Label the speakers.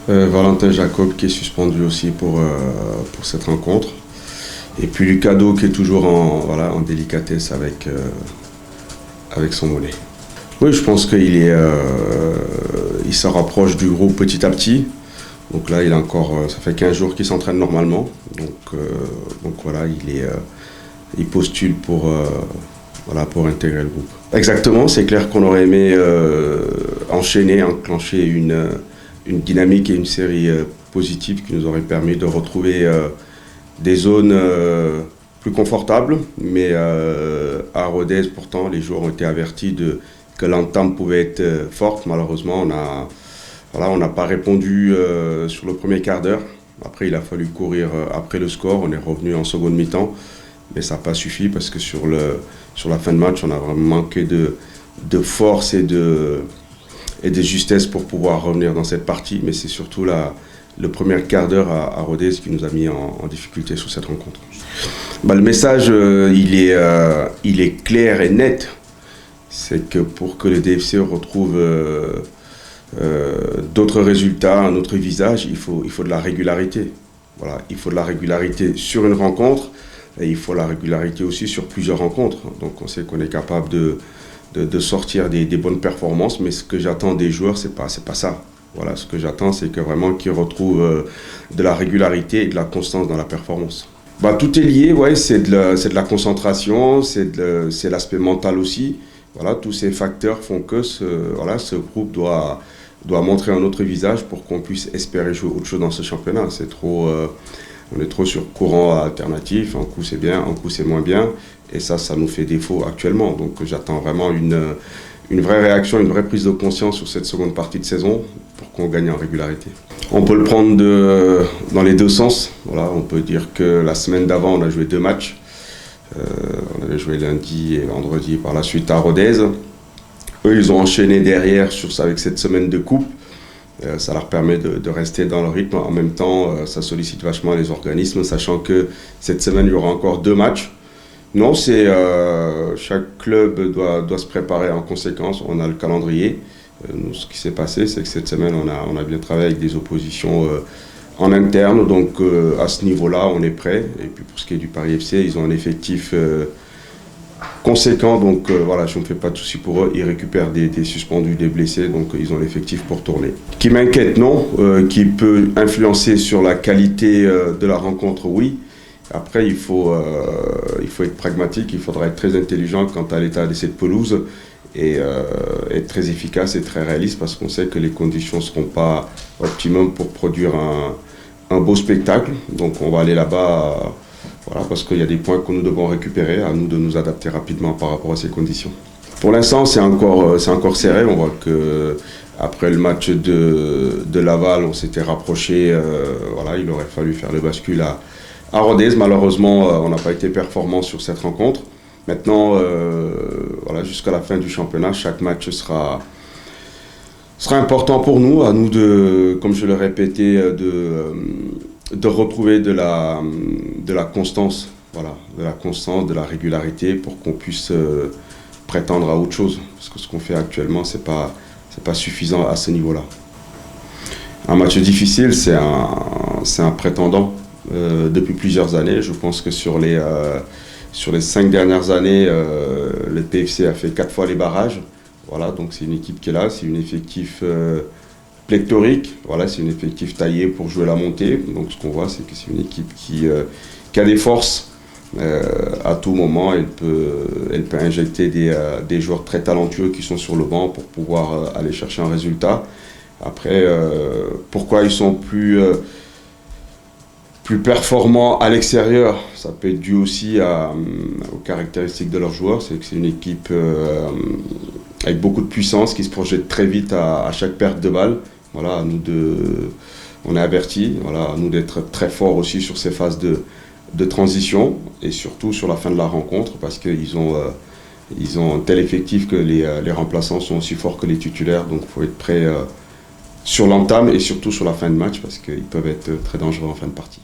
Speaker 1: Valentin Jacob qui est suspendu aussi pour cette rencontre. Et puis Lucado qui est toujours en délicatesse avec son mollet. Oui, je pense qu'il il se rapproche du groupe petit à petit. Donc là, ça fait 15 jours qu'il s'entraîne normalement. Donc voilà, il postule pour intégrer le groupe. Exactement, c'est clair qu'on aurait aimé enclencher une dynamique et une série positive qui nous aurait permis de retrouver des zones plus confortables. Mais à Rodez, pourtant, les joueurs ont été avertis que l'entame pouvait être forte. Malheureusement, on n'a pas répondu sur le premier quart d'heure. Après, il a fallu courir après le score. On est revenu en seconde mi-temps. Mais ça n'a pas suffi parce que sur la fin de match, on a vraiment manqué de force et de justesse pour pouvoir revenir dans cette partie. Mais c'est surtout le premier quart d'heure à Rodez qui nous a mis en difficulté sur cette rencontre. Le message, il est clair et net. C'est que pour que le DFC retrouve d'autres résultats, un autre visage, il faut de la régularité. Voilà, il faut de la régularité sur une rencontre. Et il faut la régularité aussi sur plusieurs rencontres. Donc on sait qu'on est capable de sortir des bonnes performances, mais ce que j'attends des joueurs, c'est pas ça. Voilà, ce que j'attends, c'est que vraiment qu'ils retrouvent de la régularité et de la constance dans la performance. Tout est lié, ouais, c'est de la concentration, c'est l'aspect mental aussi. Voilà, tous ces facteurs font que ce groupe doit montrer un autre visage pour qu'on puisse espérer jouer autre chose dans ce championnat. On est trop sur courant alternatif, un coup c'est bien, un coup c'est moins bien, et ça nous fait défaut actuellement. Donc j'attends vraiment une vraie réaction, une vraie prise de conscience sur cette seconde partie de saison pour qu'on gagne en régularité. On peut le prendre dans les deux sens. Voilà, on peut dire que la semaine d'avant, on a joué 2 matchs. On avait joué lundi et vendredi par la suite à Rodez. Eux, ils ont enchaîné derrière avec cette semaine de coupe. Ça leur permet de rester dans le rythme. En même temps, ça sollicite vachement les organismes, sachant que cette semaine, il y aura encore 2 matchs. Non, chaque club doit se préparer en conséquence. On a le calendrier. Nous, ce qui s'est passé, c'est que cette semaine, on a bien travaillé avec des oppositions en interne. Donc, à ce niveau-là, on est prêt. Et puis, pour ce qui est du Paris FC, ils ont un effectif conséquent, donc voilà, je ne me fais pas de soucis pour eux. Ils récupèrent des suspendus, des blessés, donc ils ont l'effectif pour tourner. Qui m'inquiète, non. Qui peut influencer sur la qualité de la rencontre, oui. Après, il faut être pragmatique, il faudra être très intelligent quant à l'état de cette pelouse et être très efficace et très réaliste parce qu'on sait que les conditions ne seront pas optimum pour produire un beau spectacle. Donc on va aller là-bas. Voilà, parce qu'il y a des points que nous devons récupérer, à nous de nous adapter rapidement par rapport à ces conditions. Pour l'instant, c'est encore serré. On voit qu'après le match de Laval, on s'était rapproché. Il aurait fallu faire le bascule à Rodez. Malheureusement, on n'a pas été performant sur cette rencontre. Maintenant, jusqu'à la fin du championnat, chaque match sera important pour nous. À nous comme je l'ai répété, de retrouver de la constance, de la régularité pour qu'on puisse prétendre à autre chose. Parce que ce qu'on fait actuellement, c'est pas suffisant à ce niveau-là. Un match difficile, c'est un prétendant depuis plusieurs années. Je pense que sur les 5 dernières années, le PFC a fait 4 fois les barrages. Voilà, donc c'est une équipe qui est là, c'est un effectif pléthorique, voilà, c'est un effectif taillé pour jouer la montée. Donc ce qu'on voit, c'est que c'est une équipe qui a des forces. À tout moment, elle peut injecter des joueurs très talentueux qui sont sur le banc pour pouvoir aller chercher un résultat. Après, pourquoi ils sont plus performants à l'extérieur, ça peut être dû aussi aux caractéristiques de leurs joueurs. C'est que c'est une équipe avec beaucoup de puissance qui se projette très vite à chaque perte de balle. Voilà, on est avertis, voilà, à nous d'être très forts aussi sur ces phases de transition et surtout sur la fin de la rencontre parce qu'ils ont un tel effectif que les remplaçants sont aussi forts que les titulaires. Donc il faut être prêt sur l'entame et surtout sur la fin de match parce qu'ils peuvent être très dangereux en fin de partie.